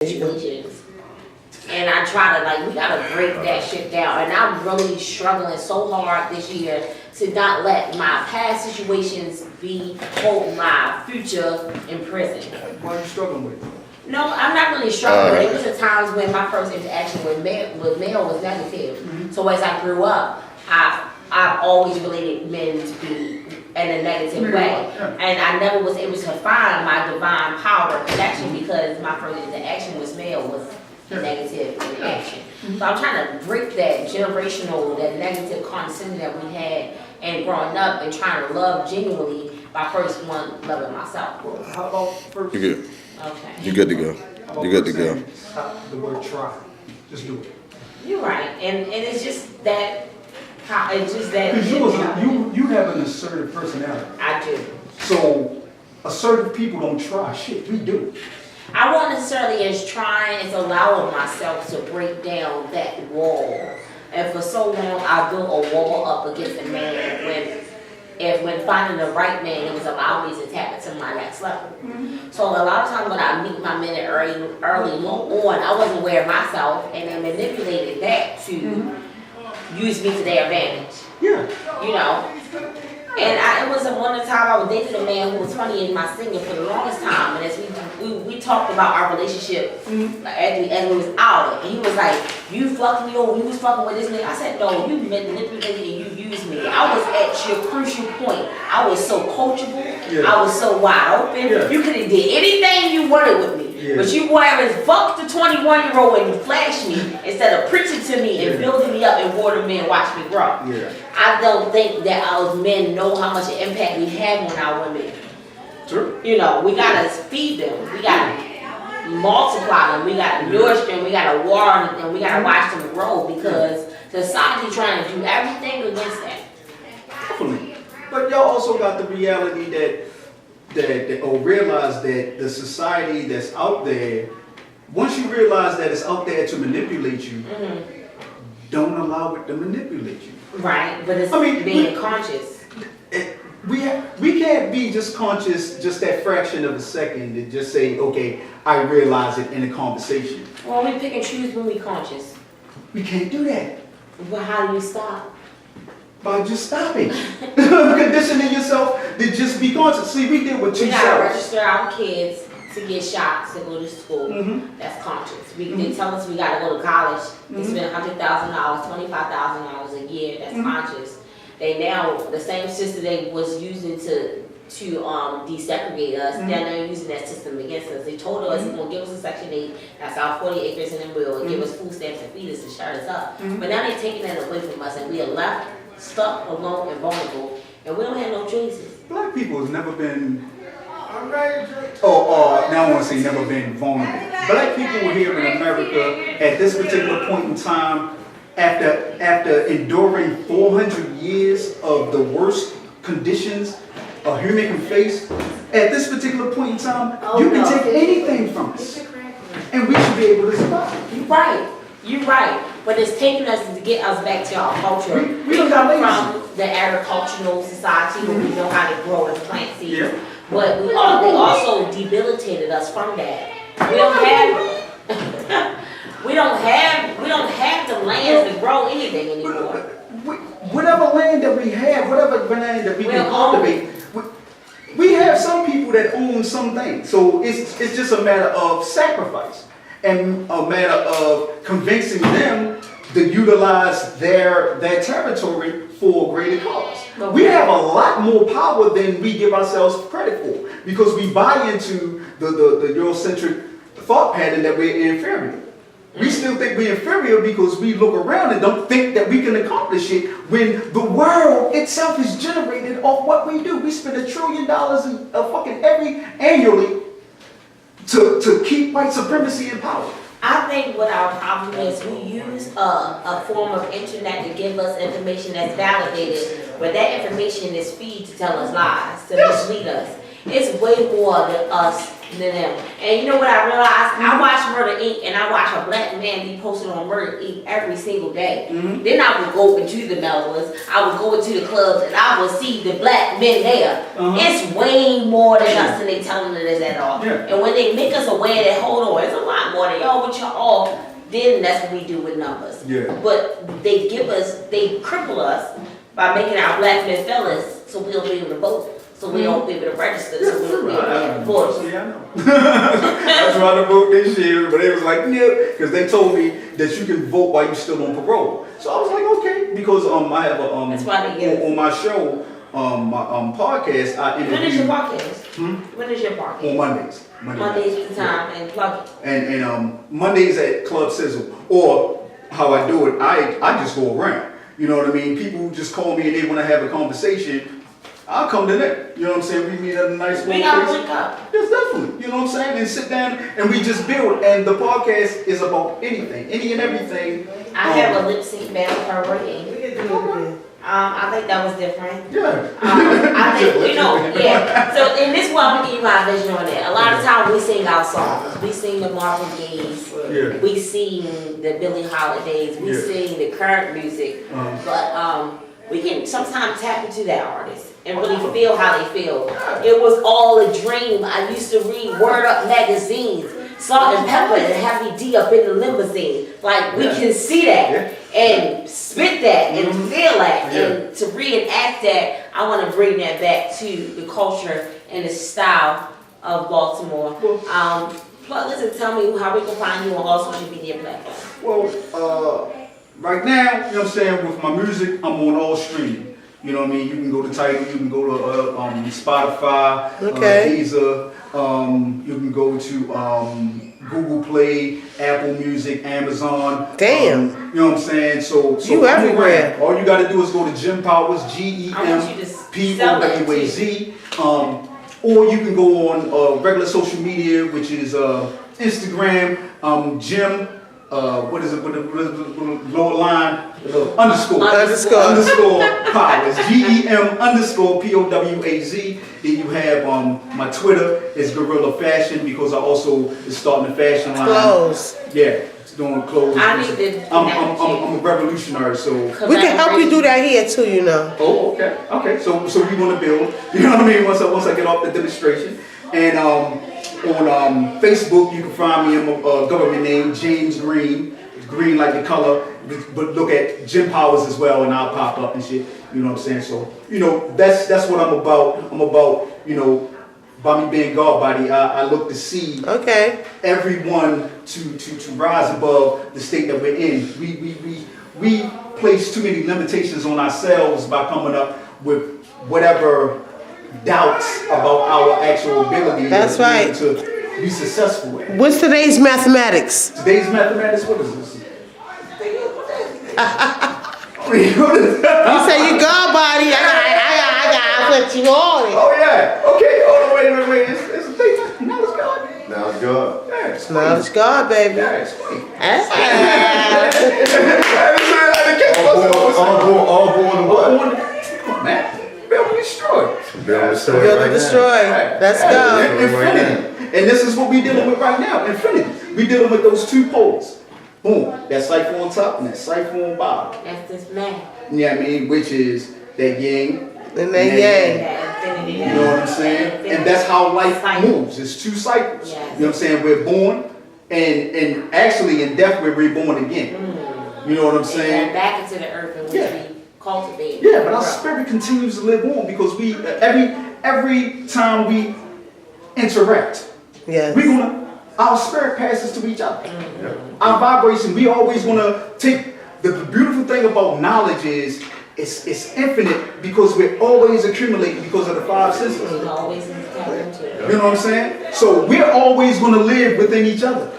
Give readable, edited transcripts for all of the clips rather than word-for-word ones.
situations. And I try to we gotta break that shit down. And I'm really struggling so hard this year to not let my past situations hold my future in prison. What are you struggling with? No, I'm not really struggling. It was the times when my first interaction with male was negative. Mm-hmm. So as I grew up, I've always related men to be in a negative way. Yeah. And I never was able to find my divine power connection because my first interaction with male was negative interaction. So I'm trying to break that generational, that negative condescension that we had and growing up and trying to love genuinely by first one loving myself. Well, how about first? You good. Okay. You good to go. You good to go. Stop the word try. Just do it. You're right. And it's just that it's just that Because you have an assertive personality. I do. So assertive people don't try shit. We do. I won't necessarily as trying as allowing myself to break down that wall. And for so long, I built a wall up against a man when finding the right man, it was allowing me to tap into my next level. So a lot of times when I meet my men early on, I wasn't aware of myself, and they manipulated that to use me to their advantage. Yeah. You know. And it was one time I was dating a man who was 20 in my singing for the longest time, and as we talked about our relationship as we was out, and he was like, "You fucked me over, you was fucking with this man." I said, "No, you manipulated and you used me. I was at your crucial point. I was so coachable. Yeah. I was so wide open. Yeah. You could have did anything you wanted with me." Yeah. But you boys fucked the 21-year-old and flashed me instead of preaching to me and building me up and water me and watch me grow. Yeah. I don't think that our men know how much impact we have on our women. True. You know, we gotta feed them, we gotta multiply them, we gotta nourish them, we gotta water them, we gotta watch them grow because society trying to do everything against that. Definitely. But y'all also got the reality that or realize that the society that's out there, once you realize that it's out there to manipulate you, don't allow it to manipulate you. Right, but it's being conscious. We can't be just conscious just that fraction of a second and just say, okay, I realize it in a conversation. Well, we pick and choose when we conscious. We can't do that. Well, how do you stop? By just stopping. Conditioning yourself to just be conscious. See, we deal with two We gotta cells. register our kids to get shots to go to school. That's conscious. They tell us we gotta go to college. They spend $100,000, $25,000 a year. That's conscious. They now the same system they was using to desegregate us. They're now using that system against us. They told us they're gonna give us a Section 8. That's our 40 acres in the will and give us food stamps and feed us and shut us up. But now they're taking that away from us and we are left stuck, alone, and vulnerable, and we don't have no choices. Black people has never been, now I want to say never been vulnerable. Black people here in America at this particular point in time, after enduring 400 years of the worst conditions a human can face, at this particular point in time, you can take anything from us, and we should be able to survive. You're right. You're right. But it's taking us to get us back to our culture. We don't got come from the agricultural society where we know how to grow and plant seeds. Yeah. But they also debilitated us from that. We don't have the lands to grow anything anymore. Whatever land that we have, whatever land that we can cultivate, we have some people that own some things. So it's just a matter of sacrifice and a matter of convincing them to utilize their territory for a greater cause. Okay. We have a lot more power than we give ourselves credit for because we buy into the Eurocentric thought pattern that we're inferior. We still think we're inferior because we look around and don't think that we can accomplish it when the world itself is generated off what we do. We spend $1 trillion annually to keep white supremacy in power. I think what our problem is, we use a form of internet to give us information that's validated, but that information is feed to tell us lies, to mislead us. It's way more than us than them. And you know what I realized? I watch Murder Inc. and I watch a black man be posted on Murder Inc. every single day. Then I would go into the Melvins, I would go into the clubs, and I would see the black men there. It's way more than us than they telling it is at all. Yeah. And when they make us aware that, hold on, it's a lot more than y'all, but y'all all, then that's what we do with numbers. Yeah. But they cripple us by making our black men fellas so we don't be able to vote. So we don't be able to register, so we don't be able to have a voice. Yeah, I know. I tried to vote this year, but it was like, no, because they told me that you can vote while you're still on parole. So I was like, okay, because I have a That's why they get on my show, my podcast, I interview. When is your podcast? When is your podcast? On Mondays. Mondays the time and plug it. And Mondays at Club Sizzle, or how I do it, I just go around. You know what I mean? People just call me and they want to have a conversation. I'll come to that. You know what I'm saying? We meet at a nice We gotta link up. Yes, definitely. You know what I'm saying? And sit down and we just build. And the podcast is about anything, any and everything. I have a lip sync battle per working. I think that was different. Yeah. I think, yeah. So, and this is why I'm gonna give you my vision on that. A lot of times we sing our songs. We sing the Marvin Gaye's. Yeah. We sing the Billie Holidays. We sing the current music. But we can sometimes tap into that artist and really feel how they feel. It was all a dream. I used to read Word Up magazines, Salt and Pepper, and Heavy D up in the limousine. Like, we can see that and spit that and feel that. And to reenact that, I want to bring that back to the culture and the style of Baltimore. Plug this and tell me how we can find you on all social media platforms. Well, right now, you know what I'm saying, with my music, I'm on all streaming. You know what I mean? You can go to Tidal, you can go to Spotify, Deezer, you can go to Google Play, Apple Music, Amazon. Damn. You know what I'm saying? So you everywhere. All you got to do is go to Jim Powers, GEMPOWAZ. Or you can go on regular social media, which is Instagram, Jim. What is it? What lower line? Underscore Powers. GEM_POWAZ. Then you have my Twitter is Gorilla Fashion because I also is starting a fashion line. Clothes. Yeah, it's doing clothes. I need to. I'm a revolutionary, so we can help you do that here too, you know. Oh, okay, okay. So we want to build. You know what I mean? Once I get off the demonstration, and on Facebook you can find me in my government name James Green. It's green like the color, but look at Jim Powers as well, and I'll pop up and shit. You know what I'm saying? So that's what I'm about. I'm about by me being God body. I look to see everyone to rise above the state that we're in. We place too many limitations on ourselves by coming up with whatever doubts about our actual ability to be successful at. What's today's mathematics? Today's mathematics, what is this? You say you God body, I put you on it. Oh yeah, okay, wait, it's a thing, now it's God. Now it's God. Yeah, it's Now it's God, baby. Yeah, it's sweet. All born to what? Come on, man. Build and destroy. Build and destroy. Let's go. Infinity. And this is what we're dealing with right now. Infinity. We're dealing with those two poles. Boom. That cipher on top and that cipher on bottom. That's this man. Yeah, I mean, which is that yin And then yang. That infinity. You know what I'm saying? And that's how life moves. It's two cycles. Yes. You know what I'm saying? We're born, and actually in death we're reborn again. You know what I'm saying? And back into the earth in which we cultivate. Yeah, but our spirit continues to live on because we every time we interact, our spirit passes to each other. Our vibration, we always want to take the beautiful thing about knowledge is it's infinite because we're always accumulating because of the five senses. It's always in the tap. You know what I'm saying? So we're always going to live within each other.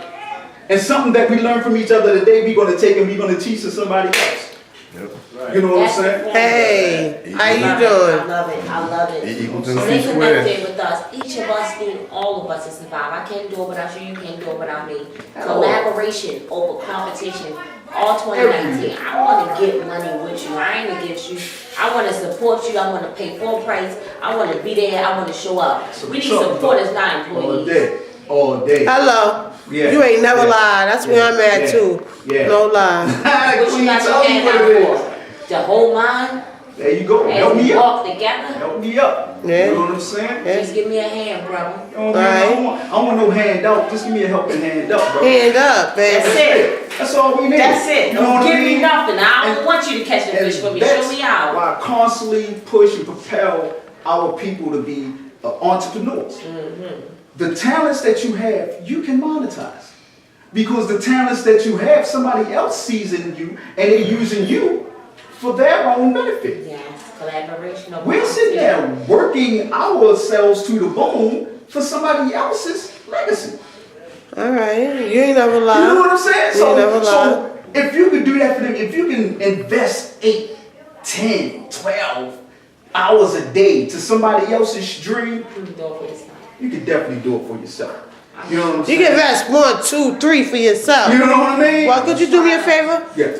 And something that we learn from each other today, we're going to take and we're going to teach to somebody else. You know what I'm saying? Hey, how you doing? I love it. I love it. Equal to So the they C connected with us. Each of us need all of us to survive. I can't do it without you. You can't do it without me. Collaboration over competition. All 2019. I want to get money with you. I ain't against you. I want to support you. I want to pay full price. I want to be there. I want to show up. We need supporters, not employees. all day. Hello. Yeah. You ain't never Yeah. lied. That's where I'm at Yeah. too. Yeah. No lie. What you got your Tell me hand what out it is. for? To hold mine There you go. as Help we me up. walk together? Help me up. Yeah. You know what I'm saying? Yeah. Just give me a hand, brother. You know what I mean? I don't want no handout. Just give me a helping hand up, bro. Hand up, That's baby. it. That's all we need. That's it. You know Don't what I give me mean? nothing. I don't And- want you to catch the And fish for me. that's Show me how. why I constantly push and propel our people to be entrepreneurs. The talents that you have, you can monetize. Because the talents that you have, somebody else sees in you and they're using you for their own benefit. Yes, collaboration. of We're sitting there working ourselves to the bone for somebody else's legacy. All right. You ain't never You know lied. what I'm saying? You never So if you could do that for them, if you can invest 8, 10, 12 hours a day to somebody else's dream, You can do it for yourself. you could definitely do it for yourself. You know what I'm You saying? can invest 1, 2, 3 for yourself. You know what I mean? Well, could you do me a favor? Yeah.